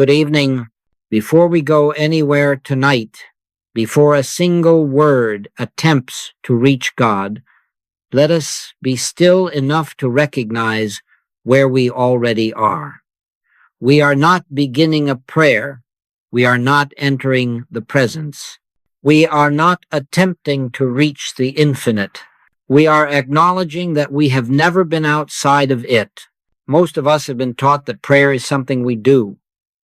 Good evening. Before we go anywhere tonight, before a single word attempts to reach God, let us be still enough to recognize where we already are. We are not beginning a prayer. We are not entering the presence. We are not attempting to reach the infinite. We are acknowledging that we have never been outside of it. Most of us have been taught that prayer is something we do,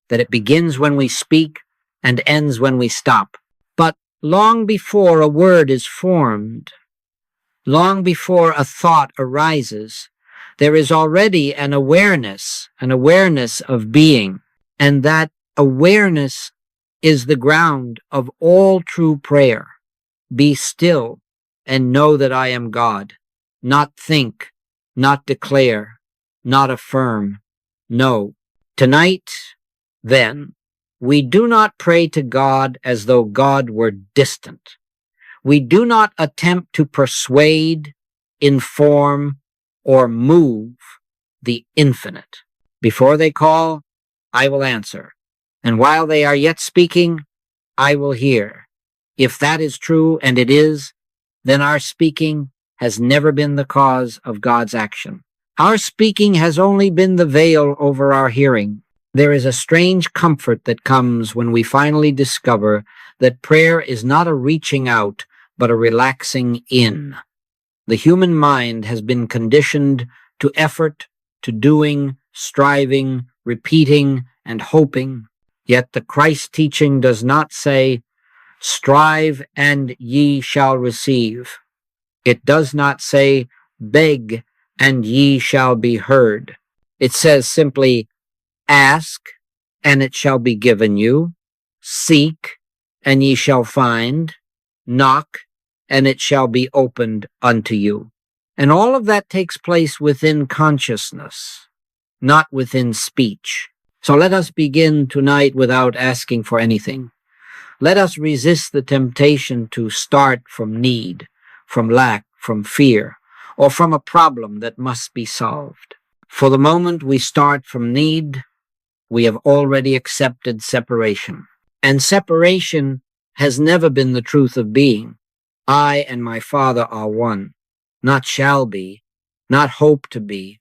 that it begins when we speak and ends when we stop. But long before a word is formed, long before a thought arises, there is already an awareness of being, and that awareness is the ground of all true prayer. Be still and know that I am God. Not think, not declare, not affirm. No. Tonight, then, we do not pray to God as though God were distant. We do not attempt to persuade, inform, or move the infinite. Before they call, I will answer. And while they are yet speaking, I will hear. If that is true, and it is, then our speaking has never been the cause of God's action. Our speaking has only been the veil over our hearing. There is a strange comfort that comes when we finally discover that prayer is not a reaching out, but a relaxing in. The human mind has been conditioned to effort, to doing, striving, repeating, and hoping. Yet the Christ teaching does not say, strive and ye shall receive. It does not say, beg and ye shall be heard. It says simply, ask and it shall be given you. Seek and ye shall find. Knock and it shall be opened unto you. And all of that takes place within consciousness, not within speech. So let us begin tonight without asking for anything. Let us resist the temptation to start from need, from lack, from fear, or from a problem that must be solved. For the moment we start from need, we have already accepted separation. And separation has never been the truth of being. I and my Father are one, not shall be, not hope to be,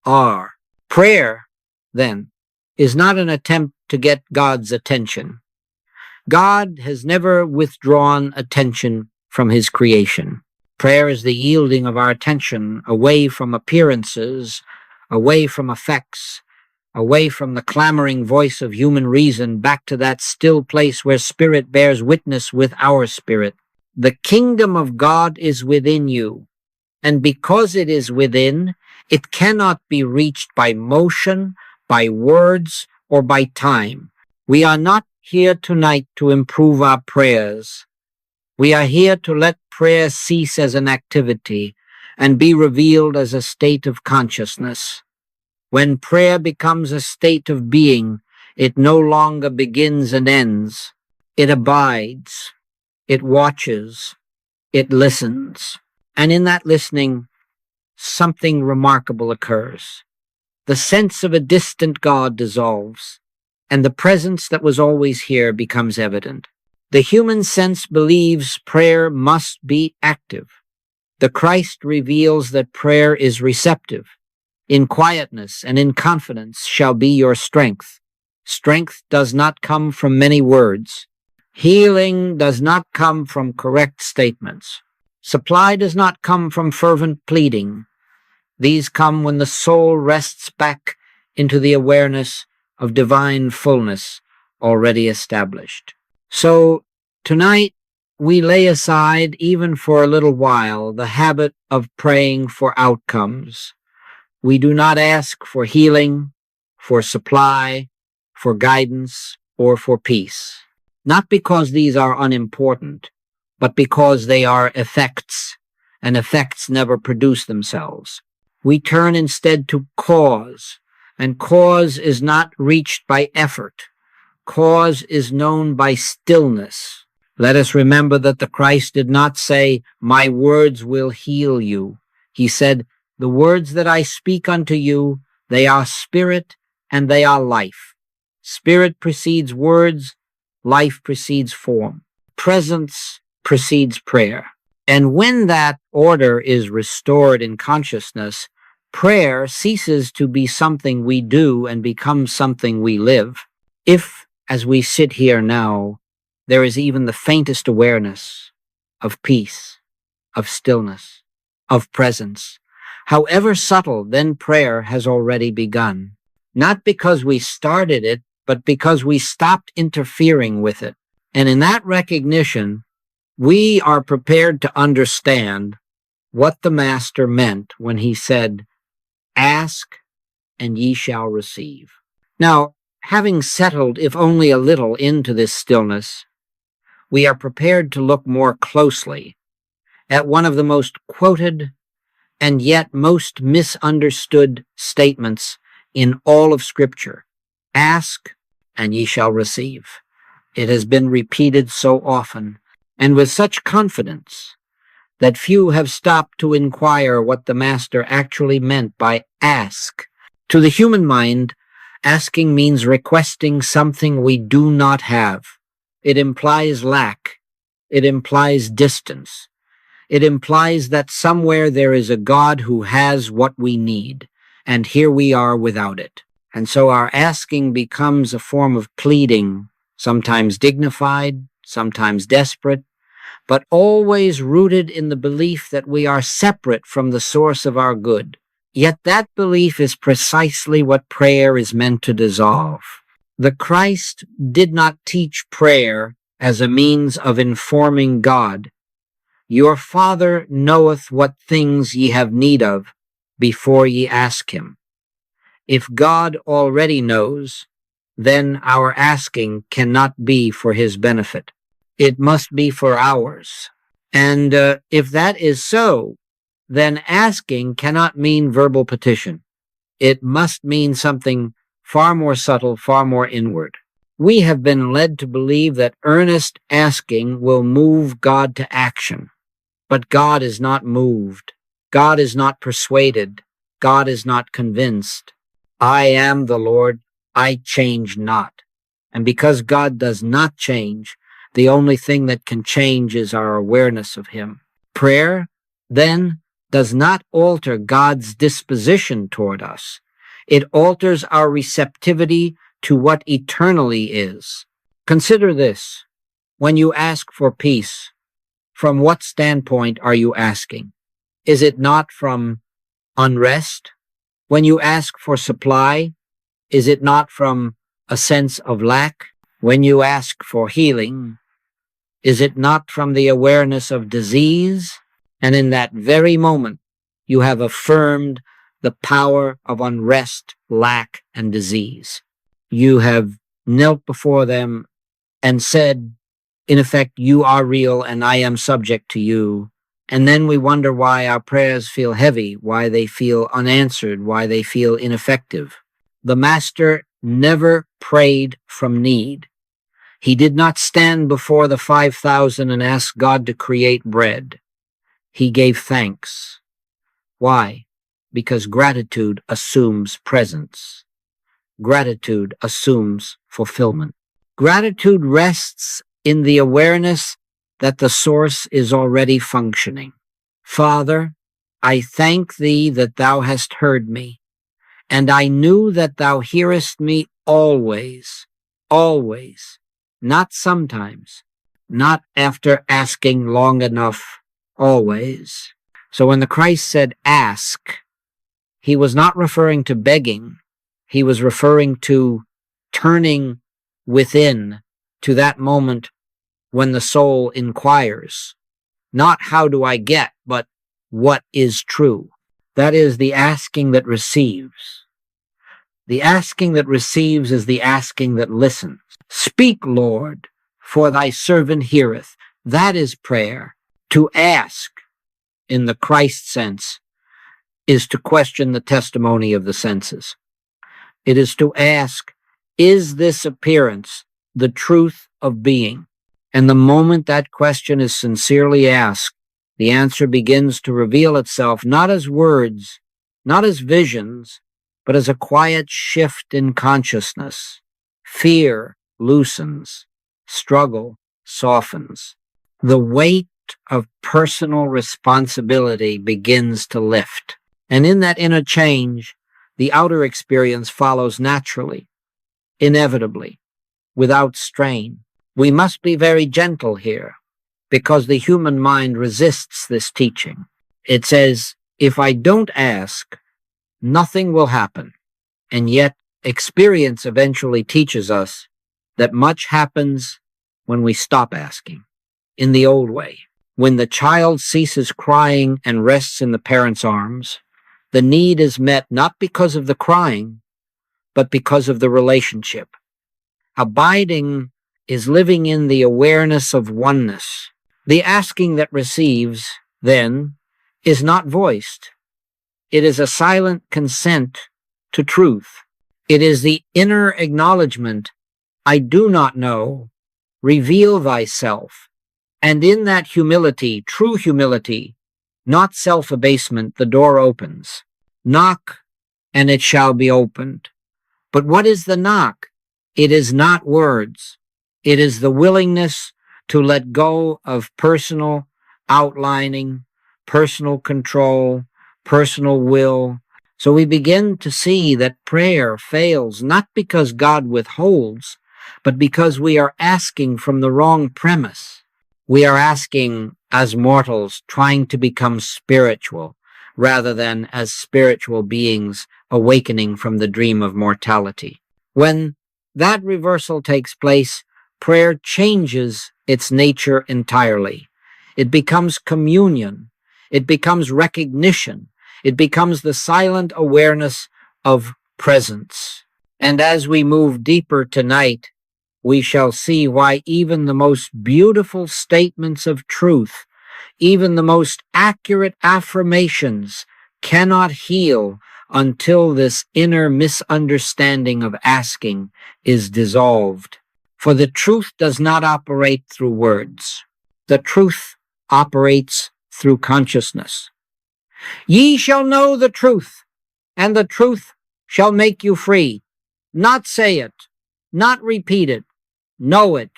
are. Prayer, then, is not an attempt to get God's attention. God has never withdrawn attention from his creation. Prayer is the yielding of our attention away from appearances, away from effects, away from the clamoring voice of human reason, back to that still place where spirit bears witness with our spirit. The kingdom of God is within you, and because it is within, it cannot be reached by motion, by words, or by time. We are not here tonight to improve our prayers. We are here to let prayer cease as an activity and be revealed as a state of consciousness. When prayer becomes a state of being, it no longer begins and ends. It abides. It watches. It listens. And in that listening, something remarkable occurs. The sense of a distant God dissolves, and the presence that was always here becomes evident. The human sense believes prayer must be active. The Christ reveals that prayer is receptive. In quietness and in confidence shall be your strength. Strength does not come from many words. Healing does not come from correct statements. Supply does not come from fervent pleading. These come when the soul rests back into the awareness of divine fullness already established. So tonight we lay aside, even for a little while, the habit of praying for outcomes. We do not ask for healing, for supply, for guidance, or for peace. Not because these are unimportant, but because they are effects, and effects never produce themselves. We turn instead to cause, and cause is not reached by effort. Cause is known by stillness. Let us remember that the Christ did not say, my words will heal you. He said, the words that I speak unto you, they are spirit and they are life. Spirit precedes words, life precedes form. Presence precedes prayer. And when that order is restored in consciousness, prayer ceases to be something we do and becomes something we live. If, as we sit here now, there is even the faintest awareness of peace, of stillness, of presence, however subtle, then prayer has already begun. Not because we started it, but because we stopped interfering with it. And in that recognition, we are prepared to understand what the Master meant when he said, "Ask, and ye shall receive." Now, having settled, if only a little, into this stillness, we are prepared to look more closely at one of the most quoted and yet most misunderstood statements in all of Scripture. Ask, and ye shall receive. It has been repeated so often, and with such confidence, that few have stopped to inquire what the Master actually meant by ask. To the human mind, asking means requesting something we do not have. It implies lack. It implies distance. It implies that somewhere there is a God who has what we need, and here we are without it. And so our asking becomes a form of pleading, sometimes dignified, sometimes desperate, but always rooted in the belief that we are separate from the source of our good. Yet that belief is precisely what prayer is meant to dissolve. The Christ did not teach prayer as a means of informing God. Your Father knoweth what things ye have need of before ye ask him. If God already knows, then our asking cannot be for his benefit. It must be for ours. And if that is so, then asking cannot mean verbal petition. It must mean something far more subtle, far more inward. We have been led to believe that earnest asking will move God to action. But God is not moved. God is not persuaded. God is not convinced. I am the Lord. I change not. And because God does not change, the only thing that can change is our awareness of him. Prayer, then, does not alter God's disposition toward us. It alters our receptivity to what eternally is. Consider this. When you ask for peace, from what standpoint are you asking? Is it not from unrest? When you ask for supply, is it not from a sense of lack? When you ask for healing, is it not from the awareness of disease? And in that very moment, you have affirmed the power of unrest, lack, and disease. You have knelt before them and said, in effect, you are real and I am subject to you. And then we wonder why our prayers feel heavy, why they feel unanswered, why they feel ineffective. The Master never prayed from need. He did not stand before the 5,000 and ask God to create bread. He gave thanks. Why? Because gratitude assumes presence. Gratitude assumes fulfillment. Gratitude rests in the awareness that the source is already functioning. Father, I thank thee that thou hast heard me, and I knew that thou hearest me always, always, not sometimes, not after asking long enough, always. So when the Christ said ask, he was not referring to begging. He was referring to turning within to that moment when the soul inquires, not how do I get, but what is true. That is the asking that receives. The asking that receives is the asking that listens. Speak, Lord, for thy servant heareth. That is prayer. To ask, in the Christ sense, is to question the testimony of the senses. It is to ask, is this appearance the truth of being? And the moment that question is sincerely asked, the answer begins to reveal itself not as words, not as visions, but as a quiet shift in consciousness. Fear loosens. Struggle softens. The weight of personal responsibility begins to lift. And in that inner change, the outer experience follows naturally, inevitably, without strain. We must be very gentle here, because the human mind resists this teaching. It says, if I don't ask, nothing will happen. And yet, experience eventually teaches us that much happens when we stop asking, in the old way. When the child ceases crying and rests in the parent's arms, the need is met not because of the crying, but because of the relationship. Abiding is living in the awareness of oneness. The asking that receives, then, is not voiced. It is a silent consent to truth. It is the inner acknowledgement, I do not know, reveal thyself. And in that humility, true humility, not self-abasement, the door opens. Knock, and it shall be opened. But what is the knock? It is not words. It is the willingness to let go of personal outlining, personal control, personal will. So we begin to see that prayer fails not because God withholds, but because we are asking from the wrong premise. We are asking as mortals trying to become spiritual, rather than as spiritual beings awakening from the dream of mortality. When that reversal takes place, prayer changes its nature entirely. It becomes communion. It becomes recognition. It becomes the silent awareness of presence. And as we move deeper tonight, we shall see why even the most beautiful statements of truth, even the most accurate affirmations, cannot heal until this inner misunderstanding of asking is dissolved. For the truth does not operate through words. The truth operates through consciousness. Ye shall know the truth, and the truth shall make you free. Not say it, not repeat it, know it.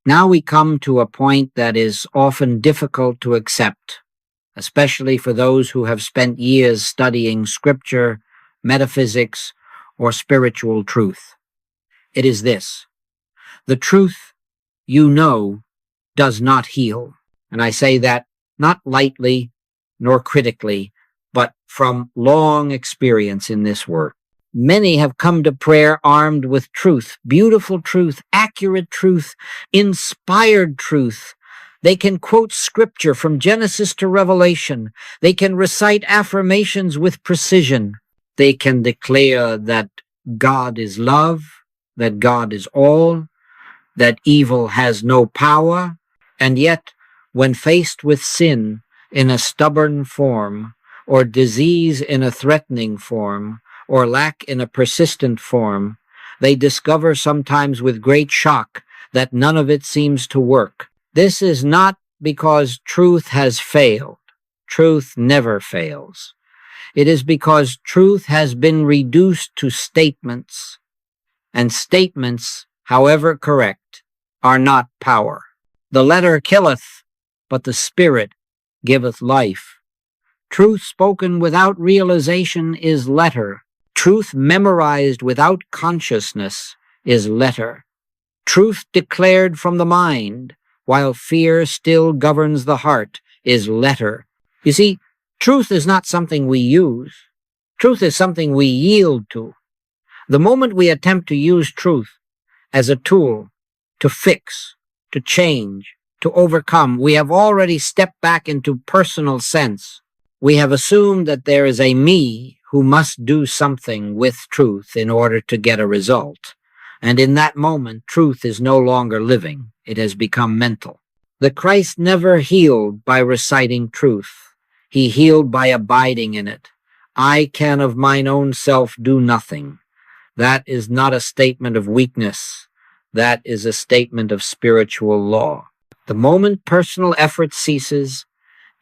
Now we come to a point that is often difficult to accept, especially for those who have spent years studying scripture, metaphysics, or spiritual truth. It is this: the truth you know does not heal. And I say that not lightly nor critically, but from long experience in this work. Many have come to prayer armed with truth, beautiful truth, accurate truth, inspired truth. They can quote scripture from Genesis to Revelation. They can recite affirmations with precision. They can declare that God is love, that God is all, that evil has no power. And yet, when faced with sin in a stubborn form, or disease in a threatening form, or lack in a persistent form, they discover sometimes with great shock that none of it seems to work. This is not because truth has failed. Truth never fails. It is because truth has been reduced to statements, and statements, however correct, are not power. The letter killeth, but the spirit giveth life. Truth spoken without realization is letter. Truth memorized without consciousness is letter. Truth declared from the mind, while fear still governs the heart, is letter. You see, truth is not something we use. Truth is something we yield to. The moment we attempt to use truth as a tool to fix, to change, to overcome, we have already stepped back into personal sense. We have assumed that there is a me who must do something with truth in order to get a result. And in that moment, truth is no longer living. It has become mental. The Christ never healed by reciting truth. He healed by abiding in it. I can of mine own self do nothing. That is not a statement of weakness. That is a statement of spiritual law. The moment personal effort ceases,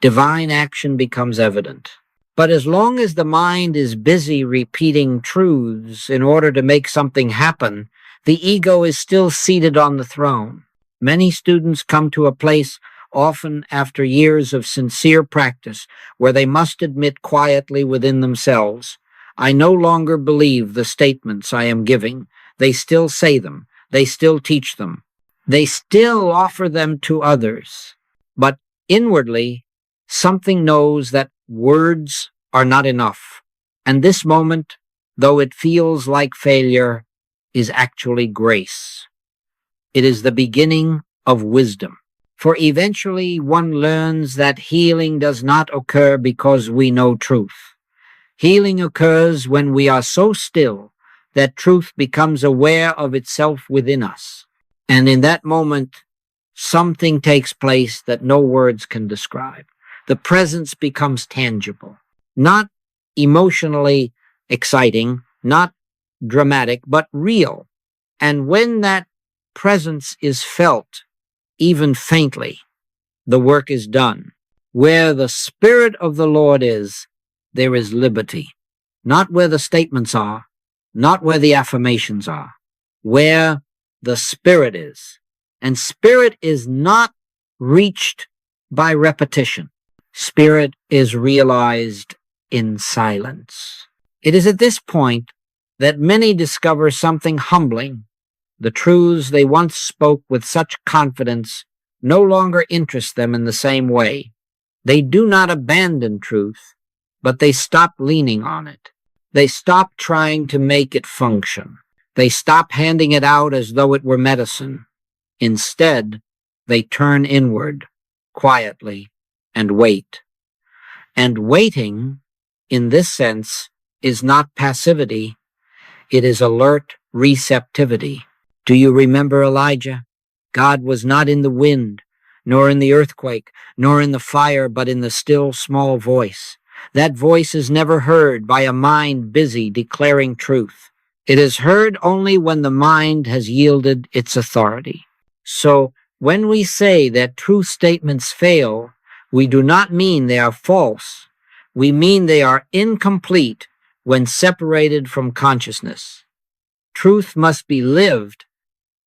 divine action becomes evident. But as long as the mind is busy repeating truths in order to make something happen, The ego is still seated on the throne. Many students come to a place, often after years of sincere practice, where they must admit quietly within themselves, I no longer believe the statements I am giving. They still say them. They still teach them. They still offer them to others. But inwardly, something knows that words are not enough. And this moment, though it feels like failure, is actually grace. It is the beginning of wisdom. For eventually one learns that healing does not occur because we know truth. Healing occurs when we are so still that truth becomes aware of itself within us. And in that moment, something takes place that no words can describe. The presence becomes tangible, not emotionally exciting, not dramatic, but real. And when that presence is felt, even faintly, the work is done. Where the Spirit of the Lord is, there is liberty. Not where the statements are, not where the affirmations are, where the Spirit is. And Spirit is not reached by repetition. Spirit is realized in silence. It is at this point that many discover something humbling. The truths they once spoke with such confidence no longer interest them in the same way. They do not abandon truth, but they stop leaning on it. They stop trying to make it function. They stop handing it out as though it were medicine. Instead, they turn inward, quietly, and wait. And waiting, in this sense, is not passivity. It is alert receptivity. Do you remember Elijah? God was not in the wind, nor in the earthquake, nor in the fire, but in the still small voice. That voice is never heard by a mind busy declaring truth. It is heard only when the mind has yielded its authority. So, when we say that truth statements fail, we do not mean they are false. We mean they are incomplete when separated from consciousness. Truth must be lived,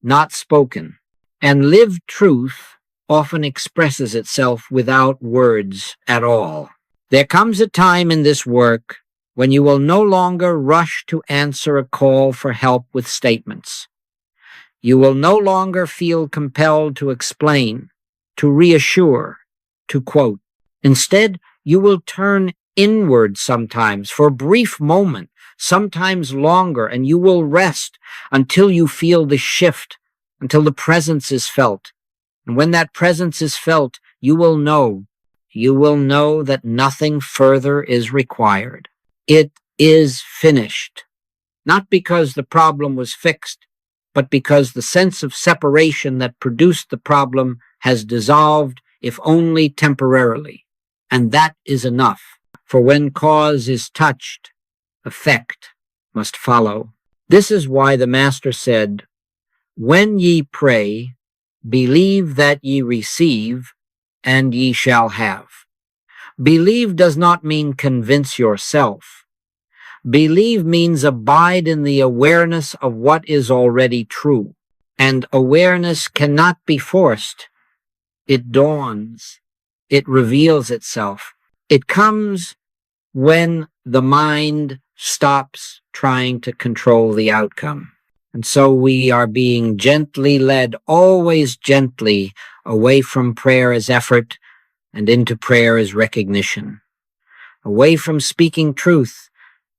not spoken. And lived truth often expresses itself without words at all. There comes a time in this work when you will no longer rush to answer a call for help with statements. You will no longer feel compelled to explain, to reassure, to quote. Instead, you will turn inward sometimes for a brief moment, sometimes longer, and you will rest until you feel the shift, until the presence is felt. And when that presence is felt, you will know that nothing further is required. It is finished. Not because the problem was fixed, but because the sense of separation that produced the problem has dissolved, if only temporarily. And that is enough. For when cause is touched, effect must follow. This is why the Master said, "When ye pray, believe that ye receive, and ye shall have." Believe does not mean convince yourself. Believe means abide in the awareness of what is already true. And awareness cannot be forced. It dawns. It reveals itself. It comes when the mind stops trying to control the outcome. And so we are being gently led, always gently, away from prayer as effort and into prayer as recognition. Away from speaking truth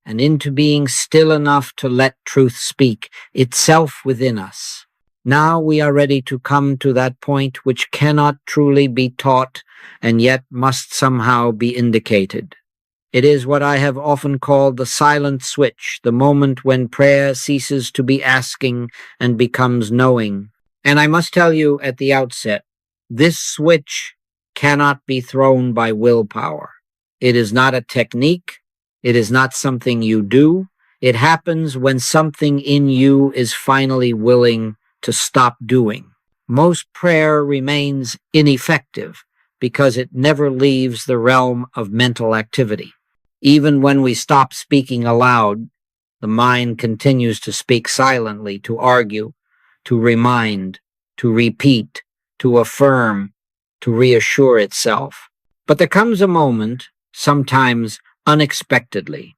and into being still enough to let truth speak itself within us. Now we are ready to come to that point which cannot truly be taught and yet must somehow be indicated. It is what I have often called the silent switch, the moment when prayer ceases to be asking and becomes knowing. And I must tell you at the outset, this switch cannot be thrown by willpower. It is not a technique. It is not something you do. It happens when something in you is finally willing to stop doing. Most prayer remains ineffective because it never leaves the realm of mental activity. Even when we stop speaking aloud, the mind continues to speak silently, to argue, to remind, to repeat, to affirm, to reassure itself. But there comes a moment, sometimes unexpectedly,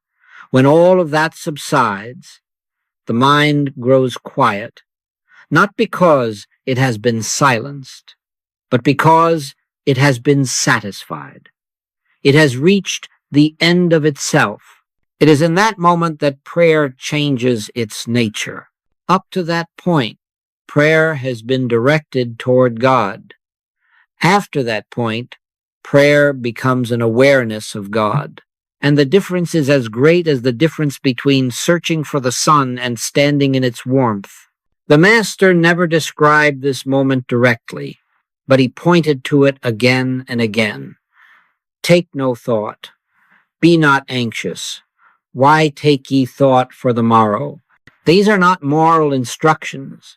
when all of that subsides, the mind grows quiet, not because it has been silenced, but because it has been satisfied. It has reached the end of itself. It is in that moment that prayer changes its nature. Up to that point, prayer has been directed toward God. After that point, prayer becomes an awareness of God. And the difference is as great as the difference between searching for the sun and standing in its warmth. The Master never described this moment directly, but he pointed to it again and again. Take no thought. Be not anxious. Why take ye thought for the morrow? These are not moral instructions.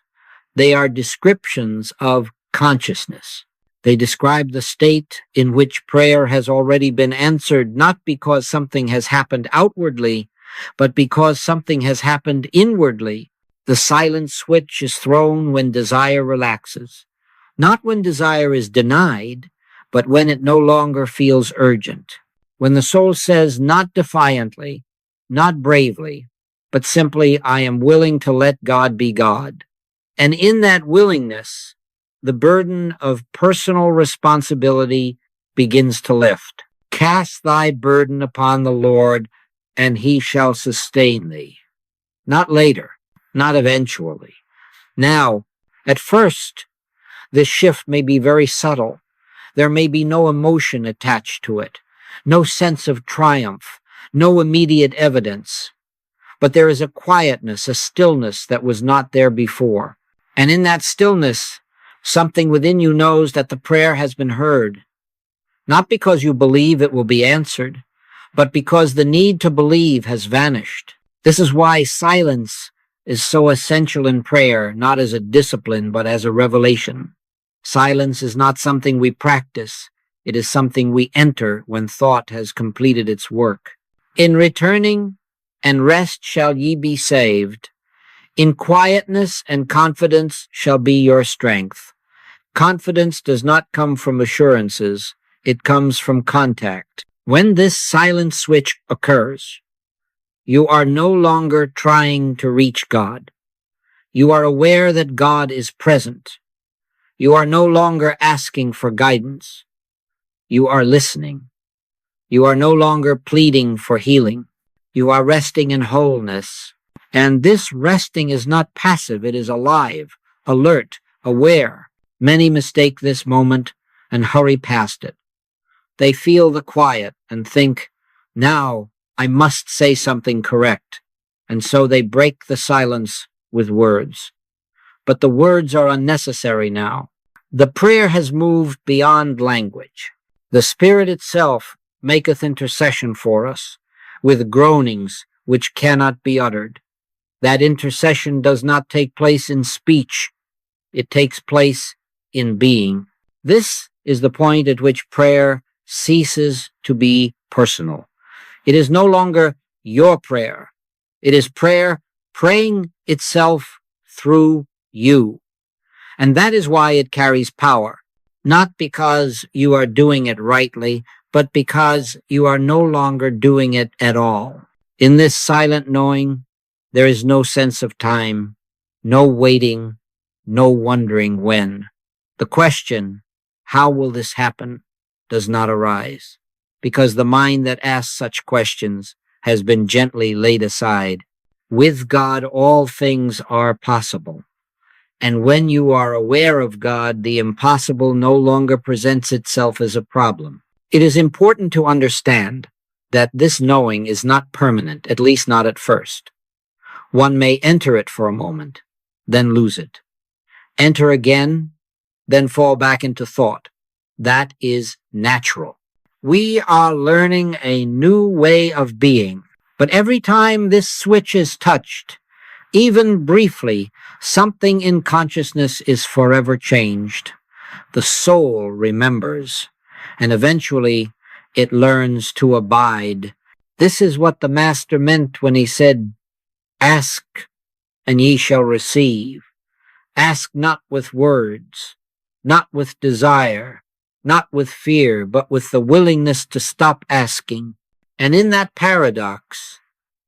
They are descriptions of consciousness. They describe the state in which prayer has already been answered, not because something has happened outwardly, but because something has happened inwardly. The silent switch is thrown when desire relaxes, not when desire is denied, but when it no longer feels urgent. When the soul says, not defiantly, not bravely, but simply, I am willing to let God be God. And in that willingness, the burden of personal responsibility begins to lift. Cast thy burden upon the Lord, and he shall sustain thee. Not later, not eventually. Now, at first, this shift may be very subtle. There may be no emotion attached to it, no sense of triumph, no immediate evidence. But there is a quietness, a stillness that was not there before. And in that stillness, something within you knows that the prayer has been heard, not because you believe it will be answered, but because the need to believe has vanished. This is why silence is so essential in prayer, not as a discipline, but as a revelation. Silence is not something we practice. It is something we enter when thought has completed its work. In returning and rest shall ye be saved. In quietness and confidence shall be your strength. Confidence does not come from assurances. It comes from contact. When this silent switch occurs, you are no longer trying to reach God. You are aware that God is present. You are no longer asking for guidance. You are listening. You are no longer pleading for healing. You are resting in wholeness. And this resting is not passive. It is alive, alert, aware. Many mistake this moment and hurry past it. They feel the quiet and think, now I must say something correct. And so they break the silence with words. But the words are unnecessary now. The prayer has moved beyond language. The Spirit itself maketh intercession for us, with groanings which cannot be uttered. That intercession does not take place in speech. It takes place in being. This is the point at which prayer ceases to be personal. It is no longer your prayer. It is prayer praying itself through you. And that is why it carries power, not because you are doing it rightly, but because you are no longer doing it at all. In this silent knowing, there is no sense of time, no waiting, no wondering when. The question, how will this happen, does not arise, because the mind that asks such questions has been gently laid aside. With God, all things are possible. And when you are aware of God, the impossible no longer presents itself as a problem. It is important to understand that this knowing is not permanent, at least not at first. One may enter it for a moment, then lose it. Enter again, then fall back into thought. That is natural. We are learning a new way of being, but every time this switch is touched, even briefly, something in consciousness is forever changed. The soul remembers, and eventually it learns to abide. This is what the Master meant when he said, Ask, and ye shall receive. Ask not with words, not with desire, not with fear, but with the willingness to stop asking. And in that paradox,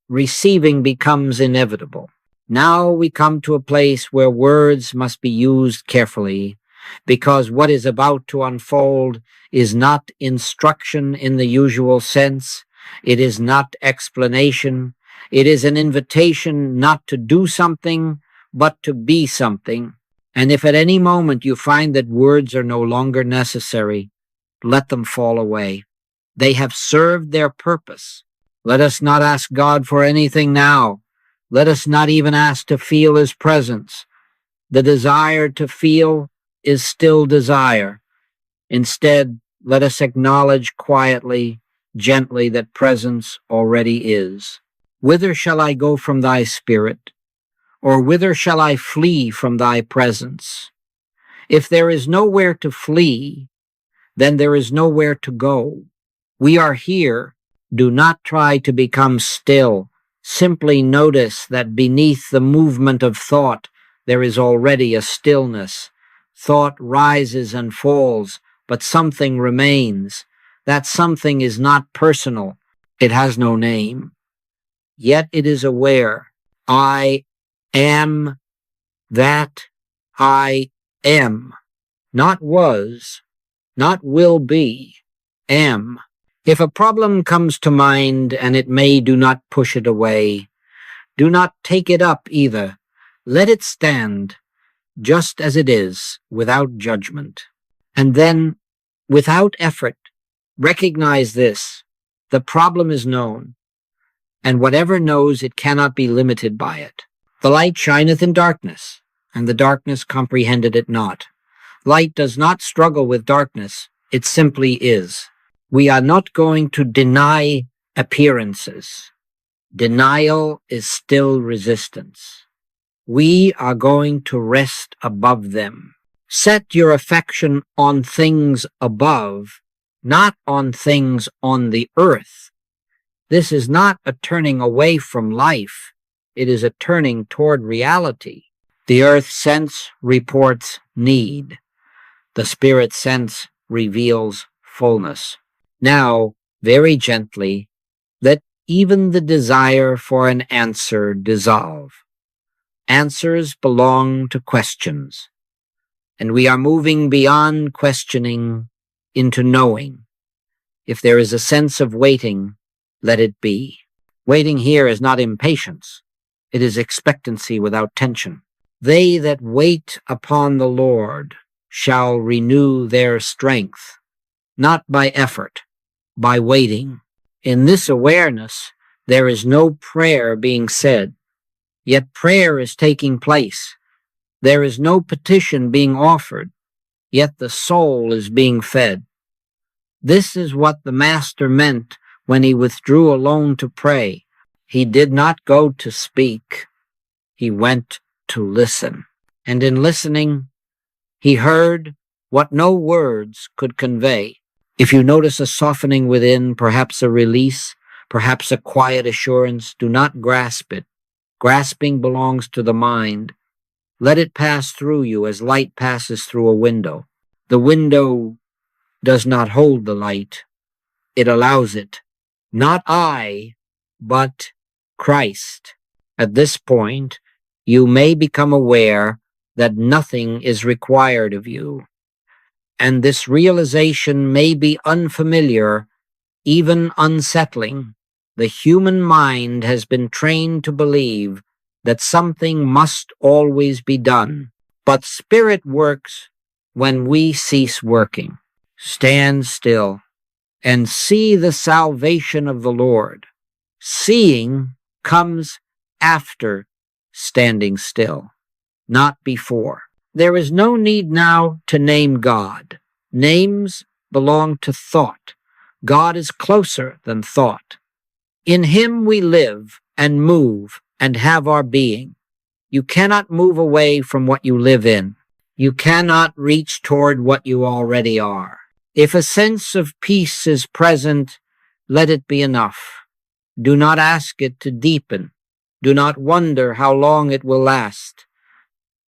receiving becomes inevitable. Now we come to a place where words must be used carefully, because what is about to unfold is not instruction in the usual sense. It is not explanation. It is an invitation not to do something, but to be something. And if at any moment you find that words are no longer necessary, let them fall away. They have served their purpose. Let us not ask God for anything now. Let us not even ask to feel His presence. The desire to feel is still desire. Instead, let us acknowledge quietly, gently, that presence already is. Whither shall I go from thy spirit? Or whither shall I flee from thy presence? If there is nowhere to flee, then there is nowhere to go. We are here. Do not try to become still. Simply notice that beneath the movement of thought, there is already a stillness. Thought rises and falls, but something remains. That something is not personal. It has no name. Yet it is aware. I am that I am. Not was, not will be, am. If a problem comes to mind, and it may, do not push it away. Do not take it up either. Let it stand just as it is, without judgment. And then, without effort, recognize this. The problem is known, and whatever knows it cannot be limited by it. The light shineth in darkness, and the darkness comprehended it not. Light does not struggle with darkness, it simply is. We are not going to deny appearances. Denial is still resistance. We are going to rest above them. Set your affection on things above, not on things on the earth. This is not a turning away from life. It is a turning toward reality. The earth sense reports need. The spirit sense reveals fullness. Now, very gently, let even the desire for an answer dissolve. Answers belong to questions, and we are moving beyond questioning into knowing. If there is a sense of waiting, let it be. Waiting here is not impatience. It is expectancy without tension. They that wait upon the Lord shall renew their strength, not by effort, by waiting. In this awareness, there is no prayer being said, yet prayer is taking place. There is no petition being offered, yet the soul is being fed. This is what the Master meant when he withdrew alone to pray. He did not go to speak. He went to listen. And in listening, he heard what no words could convey. If you notice a softening within, perhaps a release, perhaps a quiet assurance, do not grasp it. Grasping belongs to the mind. Let it pass through you as light passes through a window. The window does not hold the light. It allows it. Not I, but Christ. At this point, you may become aware that nothing is required of you. And this realization may be unfamiliar, even unsettling. The human mind has been trained to believe that something must always be done. But Spirit works when we cease working. Stand still and see the salvation of the Lord. Seeing comes after standing still, not before. There is no need now to name God. Names belong to thought. God is closer than thought. In Him we live and move and have our being. You cannot move away from what you live in. You cannot reach toward what you already are. If a sense of peace is present, let it be enough. Do not ask it to deepen. Do not wonder how long it will last.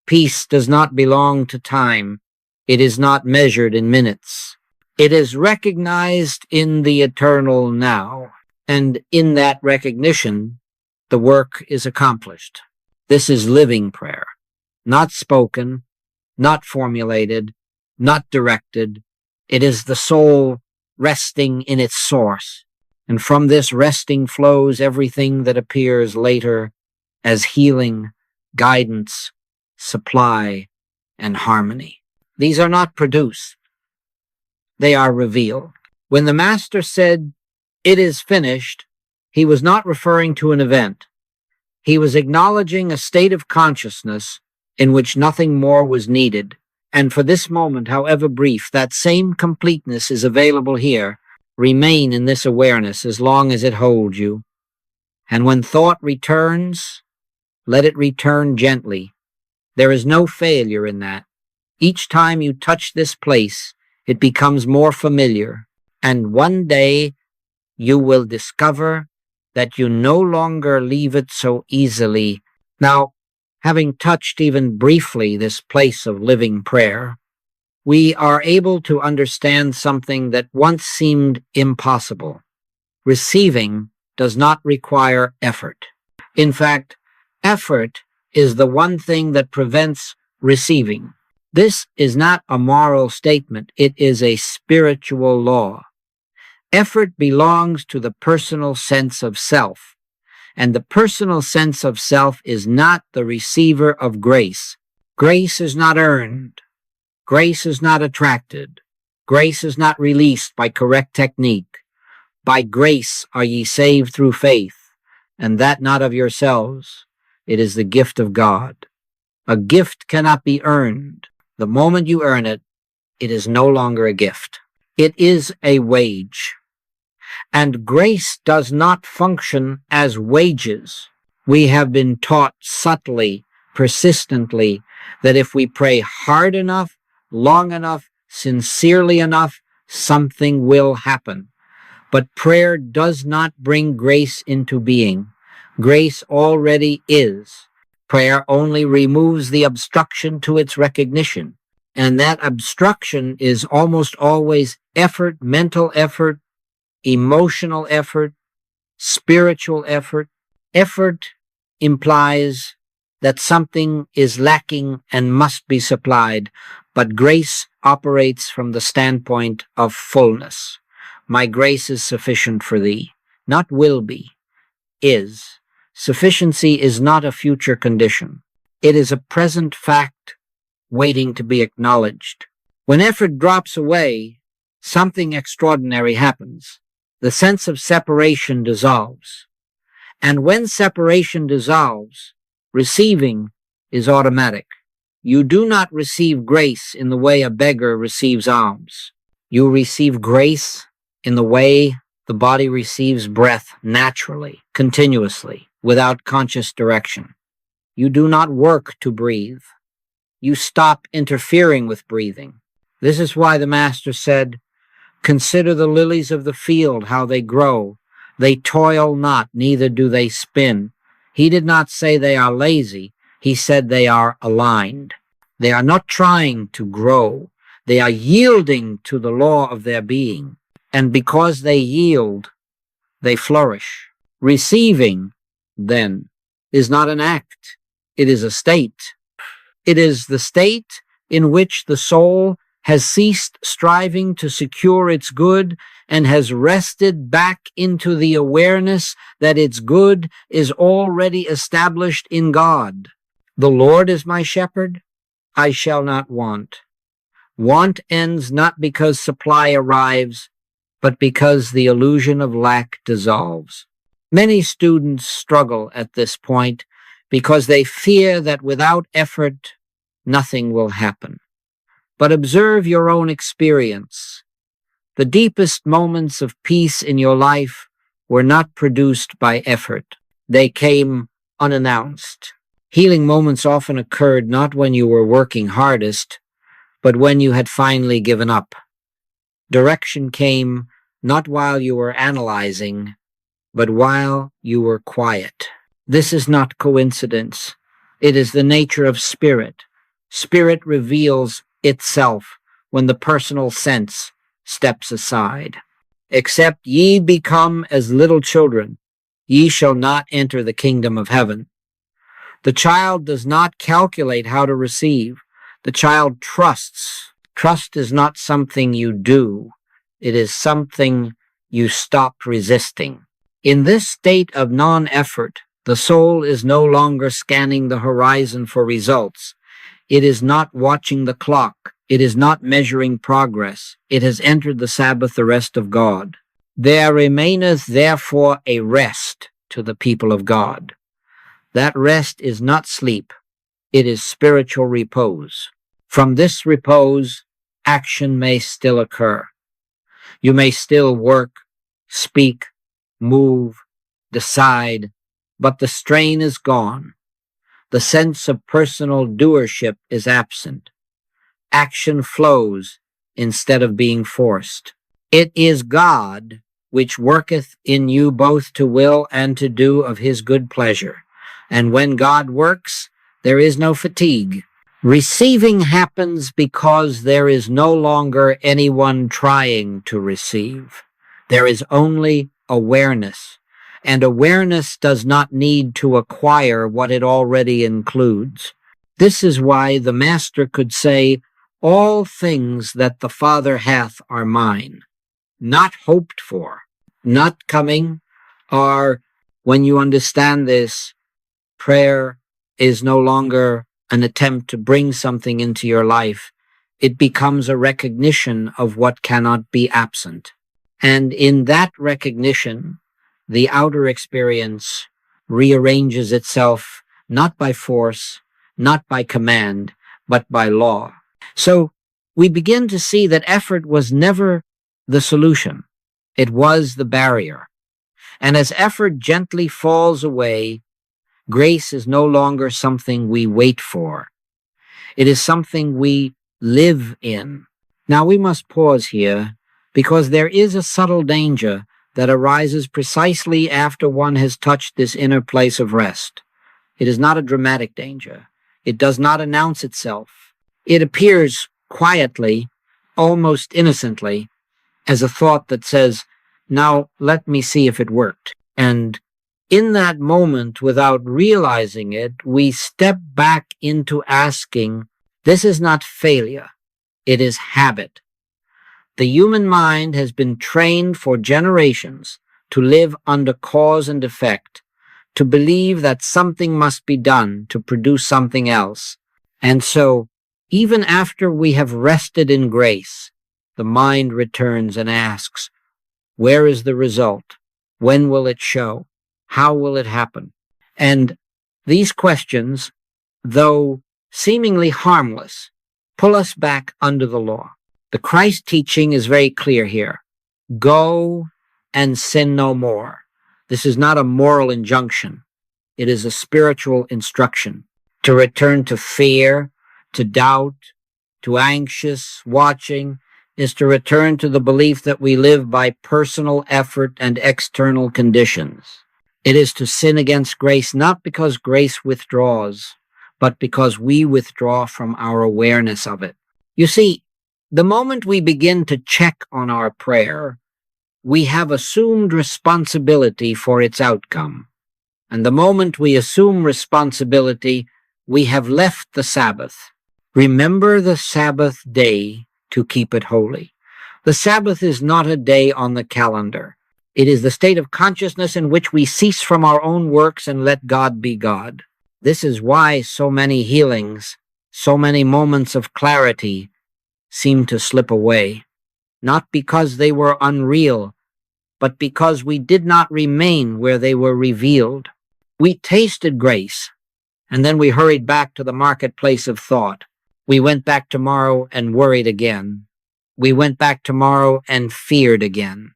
Peace does not belong to time. It is not measured in minutes. It is recognized in the eternal now, and in that recognition, the work is accomplished. This is living prayer, not spoken, not formulated, not directed. It is the soul resting in its source, and from this resting flows everything that appears later as healing, guidance, supply, and harmony. These are not produced. They are revealed. When the Master said, "It is finished," he was not referring to an event. He was acknowledging a state of consciousness in which nothing more was needed. And for this moment, however brief, that same completeness is available here. Remain in this awareness as long as it holds you. And when thought returns, let it return gently. There is no failure in that. Each time you touch this place, it becomes more familiar, and one day you will discover that you no longer leave it so easily. Now, having touched even briefly this place of living prayer, we are able to understand something that once seemed impossible. Receiving does not require effort. In fact, effort is the one thing that prevents receiving. This is not a moral statement, it is a spiritual law. Effort belongs to the personal sense of self, and the personal sense of self is not the receiver of grace. Grace is not earned. Grace is not attracted. Grace is not released by correct technique. By grace are ye saved through faith, and that not of yourselves. It is the gift of God. A gift cannot be earned. The moment you earn it, it is no longer a gift. It is a wage. And grace does not function as wages. We have been taught subtly, persistently, that if we pray hard enough, long enough, sincerely enough, something will happen. But prayer does not bring grace into being. Grace already is. Prayer only removes the obstruction to its recognition. And that obstruction is almost always effort, mental effort, emotional effort, spiritual effort. Effort implies that something is lacking and must be supplied, but grace operates from the standpoint of fullness. My grace is sufficient for thee, not will be, is. Sufficiency is not a future condition. It is a present fact waiting to be acknowledged. When effort drops away, something extraordinary happens. The sense of separation dissolves. And when separation dissolves, receiving is automatic. You do not receive grace in the way a beggar receives alms. You receive grace in the way the body receives breath naturally, continuously, without conscious direction. You do not work to breathe. You stop interfering with breathing. This is why the Master said, "Consider the lilies of the field, how they grow. They toil not, neither do they spin." He did not say they are lazy. He said they are aligned. They are not trying to grow. They are yielding to the law of their being. And because they yield, they flourish. Receiving, then, is not an act. It is a state. It is the state in which the soul has ceased striving to secure its good and has rested back into the awareness that its good is already established in God. The Lord is my shepherd, I shall not want. Want ends not because supply arrives, but because the illusion of lack dissolves. Many students struggle at this point because they fear that without effort, nothing will happen. But observe your own experience. The deepest moments of peace in your life were not produced by effort. They came unannounced. Healing moments often occurred not when you were working hardest, but when you had finally given up. Direction came not while you were analyzing, but while you were quiet. This is not coincidence. It is the nature of spirit. Spirit reveals itself when the personal sense steps aside. Except ye become as little children, ye shall not enter the kingdom of heaven. The child does not calculate how to receive. The child trusts. Trust is not something you do. It is something you stop resisting. In this state of non-effort, the soul is no longer scanning the horizon for results. It is not watching the clock. It is not measuring progress. It has entered the Sabbath, the rest of God. There remaineth therefore a rest to the people of God. That rest is not sleep. It is spiritual repose. From this repose, action may still occur. You may still work, speak, move, decide, but the strain is gone. The sense of personal doership is absent. Action flows instead of being forced. It is God which worketh in you both to will and to do of his good pleasure. And when God works, there is no fatigue. Receiving happens because there is no longer anyone trying to receive. There is only awareness, and awareness does not need to acquire what it already includes. This is why the Master could say, all things that the Father hath are mine, not hoped for, not coming, or when you understand this, prayer is no longer an attempt to bring something into your life. It becomes a recognition of what cannot be absent. And in that recognition, the outer experience rearranges itself not by force, not by command, but by law. So we begin to see that effort was never the solution. It was the barrier. And as effort gently falls away, grace is no longer something we wait for. It is something we live in. Now we must pause here because there is a subtle danger that arises precisely after one has touched this inner place of rest. It is not a dramatic danger. It does not announce itself. It appears quietly, almost innocently, as a thought that says, now let me see if it worked. And in that moment, without realizing it, we step back into asking, this is not failure, it is habit. The human mind has been trained for generations to live under cause and effect, to believe that something must be done to produce something else. And so, even after we have rested in grace, the mind returns and asks, where is the result? When will it show? How will it happen? And these questions, though seemingly harmless, pull us back under the law. The Christ teaching is very clear here. Go and sin no more. This is not a moral injunction. It is a spiritual instruction. To return to fear, to doubt, to anxious watching, is to return to the belief that we live by personal effort and external conditions. It is to sin against grace, not because grace withdraws, but because we withdraw from our awareness of it. You see, the moment we begin to check on our prayer, we have assumed responsibility for its outcome. And the moment we assume responsibility, we have left the Sabbath. Remember the Sabbath day to keep it holy. The Sabbath is not a day on the calendar. It is the state of consciousness in which we cease from our own works and let God be God. This is why so many healings, so many moments of clarity seem to slip away, not because they were unreal, but because we did not remain where they were revealed. We tasted grace, and then we hurried back to the marketplace of thought. We went back tomorrow and worried again. We went back tomorrow and feared again.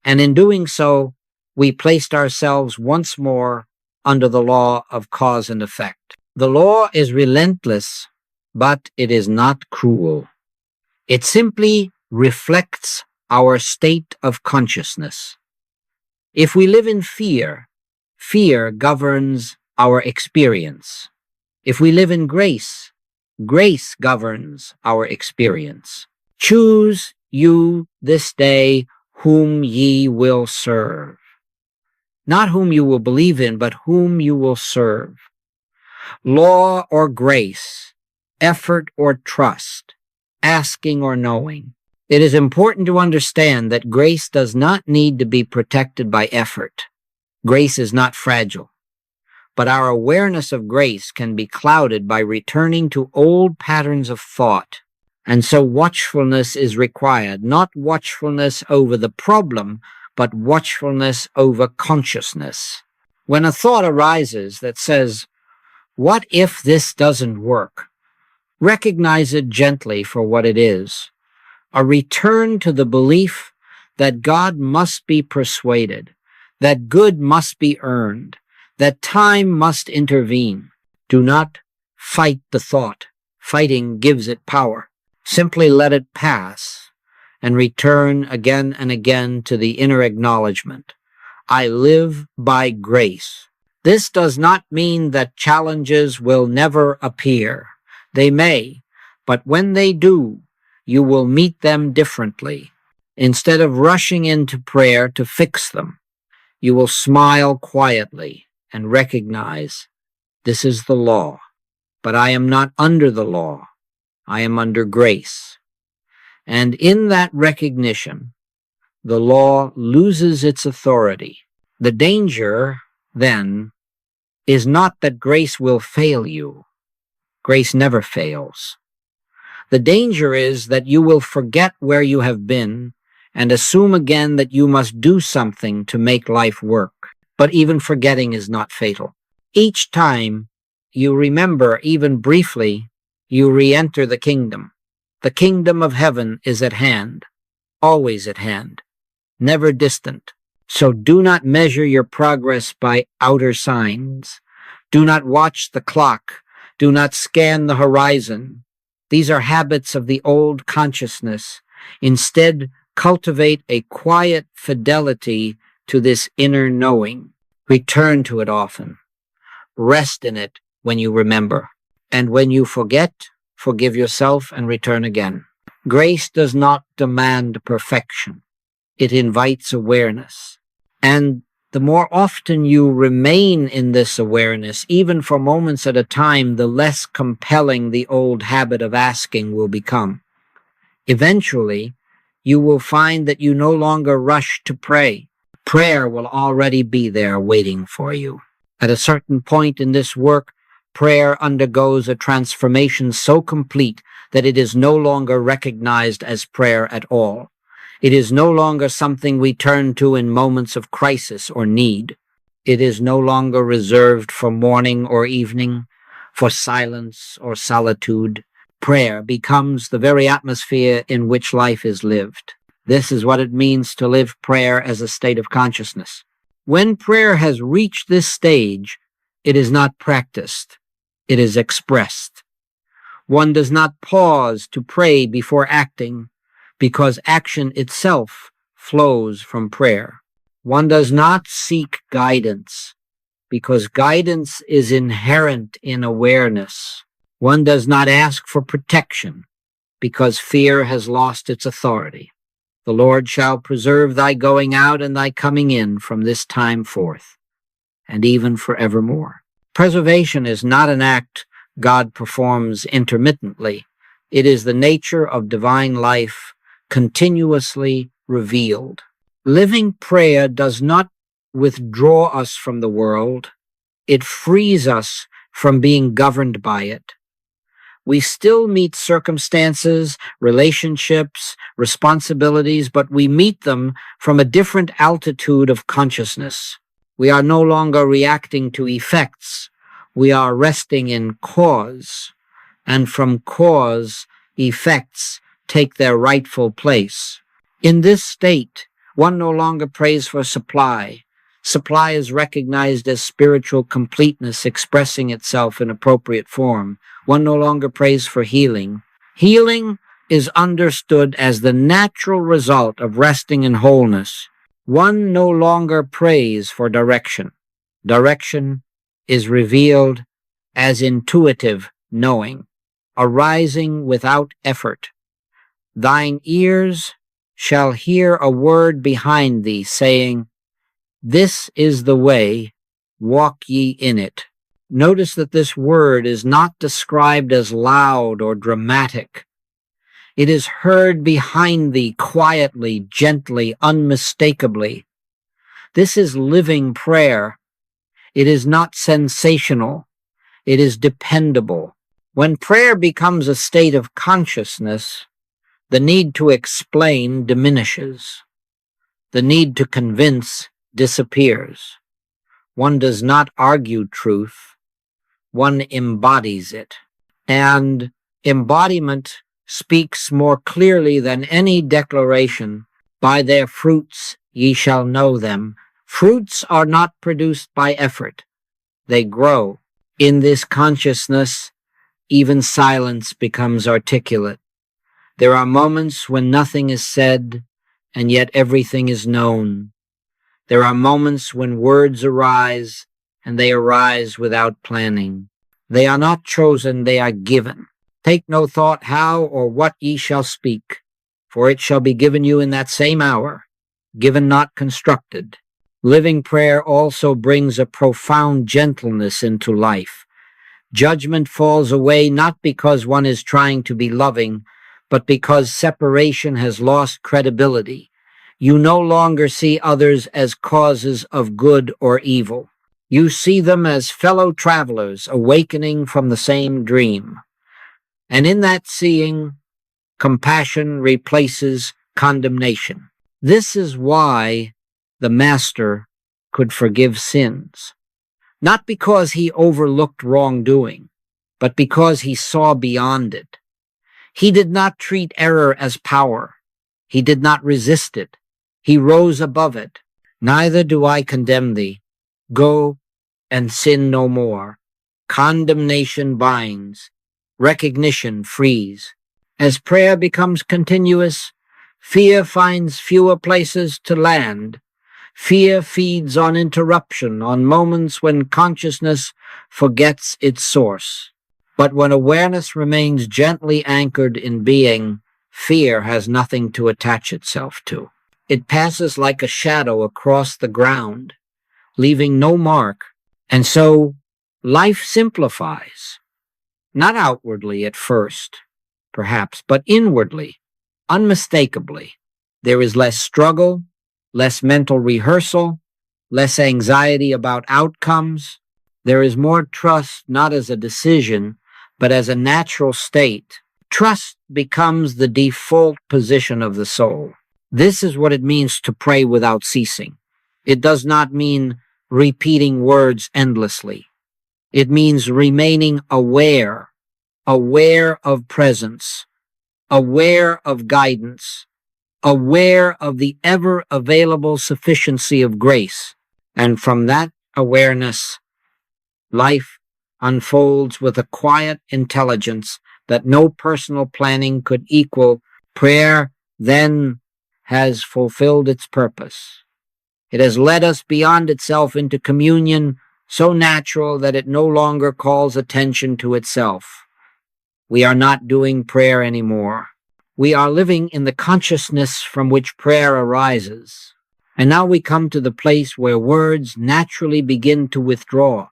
And in doing so, we placed ourselves once more under the law of cause and effect. The law is relentless, but it is not cruel. It simply reflects our state of consciousness. If we live in fear, fear governs our experience. If we live in grace, grace governs our experience. Choose you this day whom ye will serve. Not whom you will believe in, but whom you will serve. Law or grace, effort or trust, asking or knowing. It is important to understand that grace does not need to be protected by effort. Grace is not fragile. But our awareness of grace can be clouded by returning to old patterns of thought. And so watchfulness is required, not watchfulness over the problem, but watchfulness over consciousness. When a thought arises that says, "What if this doesn't work?" recognize it gently for what it is, a return to the belief that God must be persuaded, that good must be earned, that time must intervene. Do not fight the thought. Fighting gives it power. Simply let it pass and return again and again to the inner acknowledgement. I live by grace. This does not mean that challenges will never appear. They may, but when they do, you will meet them differently. Instead of rushing into prayer to fix them, you will smile quietly and recognize, this is the law, but I am not under the law. I am under grace. And in that recognition, the law loses its authority. The danger, then, is not that grace will fail you. Grace never fails. The danger is that you will forget where you have been and assume again that you must do something to make life work. But even forgetting is not fatal. Each time you remember, even briefly, you re-enter the kingdom. The kingdom of heaven is at hand, always at hand, never distant. So do not measure your progress by outer signs. Do not watch the clock. Do not scan the horizon. These are habits of the old consciousness. Instead, cultivate a quiet fidelity to this inner knowing. Return to it often. Rest in it when you remember. And when you forget, forgive yourself and return again. Grace does not demand perfection. It invites awareness. And the more often you remain in this awareness, even for moments at a time, the less compelling the old habit of asking will become. Eventually, you will find that you no longer rush to pray. Prayer will already be there waiting for you. At a certain point in this work, prayer undergoes a transformation so complete that it is no longer recognized as prayer at all. It is no longer something we turn to in moments of crisis or need. It is no longer reserved for morning or evening, for silence or solitude. Prayer becomes the very atmosphere in which life is lived. This is what it means to live prayer as a state of consciousness. When prayer has reached this stage, it is not practiced. It is expressed. One does not pause to pray before acting, because action itself flows from prayer. One does not seek guidance, because guidance is inherent in awareness. One does not ask for protection, because fear has lost its authority. The Lord shall preserve thy going out and thy coming in from this time forth, and even forevermore. Preservation is not an act God performs intermittently. It is the nature of divine life continuously revealed. Living prayer does not withdraw us from the world. It frees us from being governed by it. We still meet circumstances, relationships, responsibilities, but we meet them from a different altitude of consciousness. We are no longer reacting to effects. We are resting in cause, and from cause, effects take their rightful place. In this state, one no longer prays for supply. Supply is recognized as spiritual completeness expressing itself in appropriate form. One no longer prays for healing. Healing is understood as the natural result of resting in wholeness. One no longer prays for direction. Direction is revealed as intuitive knowing, arising without effort. Thine ears shall hear a word behind thee, saying, This is the way, walk ye in it. Notice that this word is not described as loud or dramatic. It is heard behind thee quietly, gently, unmistakably. This is living prayer. It is not sensational. It is dependable. When prayer becomes a state of consciousness, the need to explain diminishes. The need to convince disappears. One does not argue truth. One embodies it. And embodiment speaks more clearly than any declaration. By their fruits ye shall know them. Fruits are not produced by effort. They grow. In this consciousness, even silence becomes articulate. There are moments when nothing is said, and yet everything is known. There are moments when words arise, and they arise without planning. They are not chosen, they are given. Take no thought how or what ye shall speak, for it shall be given you in that same hour, given not constructed. Living prayer also brings a profound gentleness into life. Judgment falls away not because one is trying to be loving, but because separation has lost credibility. You no longer see others as causes of good or evil. You see them as fellow travelers awakening from the same dream. And in that seeing, compassion replaces condemnation. This is why the Master could forgive sins. Not because he overlooked wrongdoing, but because he saw beyond it. He did not treat error as power. He did not resist it. He rose above it. Neither do I condemn thee. Go and sin no more. Condemnation binds. Recognition frees. As prayer becomes continuous, fear finds fewer places to land. Fear feeds on interruption, on moments when consciousness forgets its source. But when awareness remains gently anchored in being, fear has nothing to attach itself to. It passes like a shadow across the ground, leaving no mark, and so life simplifies. Not outwardly at first, perhaps, but inwardly, unmistakably. There is less struggle, less mental rehearsal, less anxiety about outcomes. There is more trust, not as a decision, but as a natural state. Trust becomes the default position of the soul. This is what it means to pray without ceasing. It does not mean repeating words endlessly. It means remaining aware, aware of presence, aware of guidance, aware of the ever-available sufficiency of grace. And from that awareness, life unfolds with a quiet intelligence that no personal planning could equal. Prayer then has fulfilled its purpose. It has led us beyond itself into communion so natural that it no longer calls attention to itself. We are not doing prayer anymore. We are living in the consciousness from which prayer arises. And now we come to the place where words naturally begin to withdraw,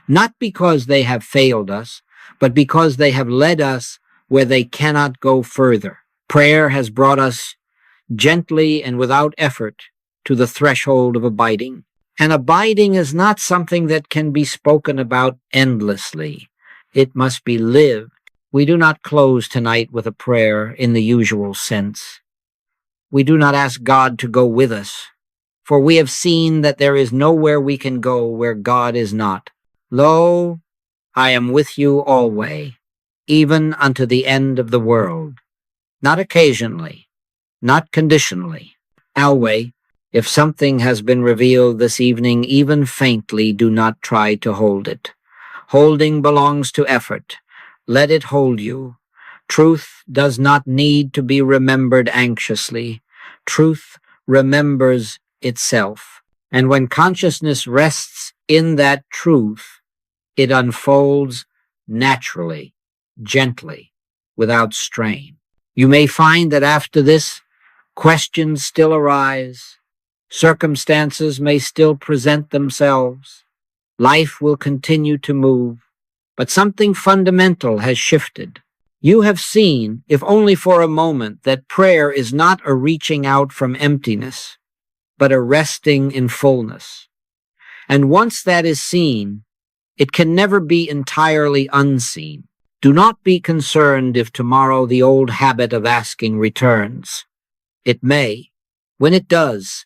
not because they have failed us, but because they have led us where they cannot go further. Prayer has brought us gently and without effort to the threshold of abiding. And abiding is not something that can be spoken about endlessly. It must be lived. We do not close tonight with a prayer in the usual sense. We do not ask God to go with us, for we have seen that there is nowhere we can go where God is not. Lo, I am with you alway, even unto the end of the world. Not occasionally, not conditionally. Alway, if something has been revealed this evening, even faintly, do not try to hold it. Holding belongs to effort. Let it hold you. Truth does not need to be remembered anxiously. Truth remembers itself. And when consciousness rests In that truth, it unfolds naturally, gently, without strain. You may find that after this, questions still arise, circumstances may still present themselves, life will continue to move, but something fundamental has shifted. You have seen, if only for a moment, that prayer is not a reaching out from emptiness, but a resting in fullness. And once that is seen, it can never be entirely unseen. Do not be concerned if tomorrow the old habit of asking returns. It may. When it does,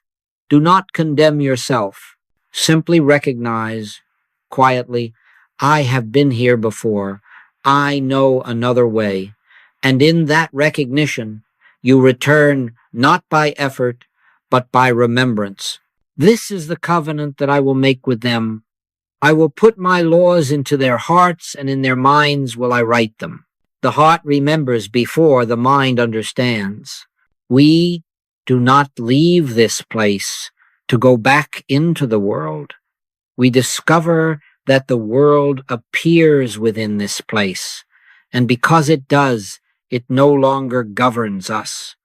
do not condemn yourself. Simply recognize, quietly, I have been here before. I know another way. And in that recognition, you return not by effort, but by remembrance. This is the covenant that I will make with them. I will put my laws into their hearts, and in their minds will I write them. The heart remembers before the mind understands. We do not leave this place to go back into the world. We discover that the world appears within this place, and because it does, it no longer governs us.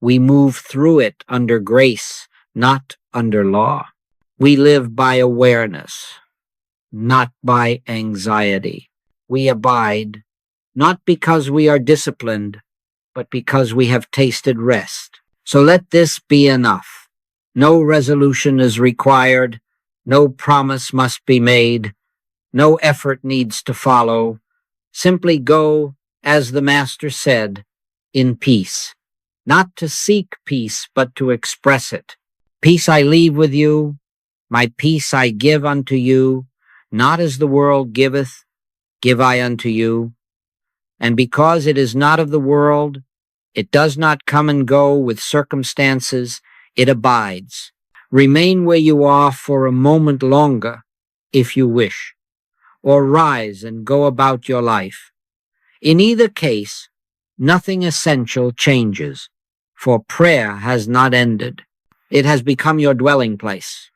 We move through it under grace, not under law. We live by awareness, not by anxiety. We abide, not because we are disciplined, but because we have tasted rest. So let this be enough. No resolution is required. No promise must be made. No effort needs to follow. Simply go, as the Master said, in peace. Not to seek peace, but to express it. Peace I leave with you. My peace I give unto you. Not as the world giveth, give I unto you. And because it is not of the world, it does not come and go with circumstances, it abides. Remain where you are for a moment longer, if you wish, or rise and go about your life. In either case, nothing essential changes, for prayer has not ended. It has become your dwelling place.